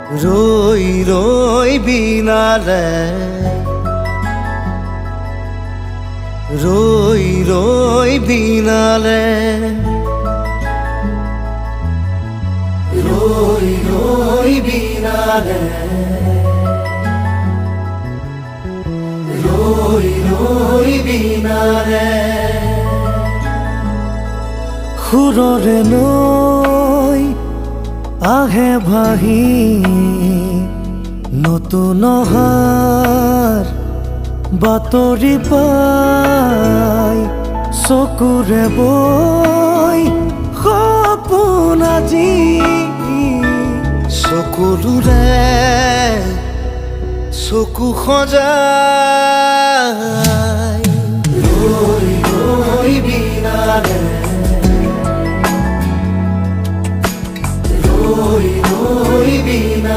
ৰই ৰই বিনালে ৰই ৰই বিনালে ৰই ৰই বিনালে ৰই ৰই বিনালে সুৰৰে নৈ আহে ভাহি নতুন অহাৰ বাতৰি পাই চকুৰে বৈ সপোন আজি চকুৰে চকু সজাই ৰৈ ৰৈ বিনালে ৰই ৰই বিনা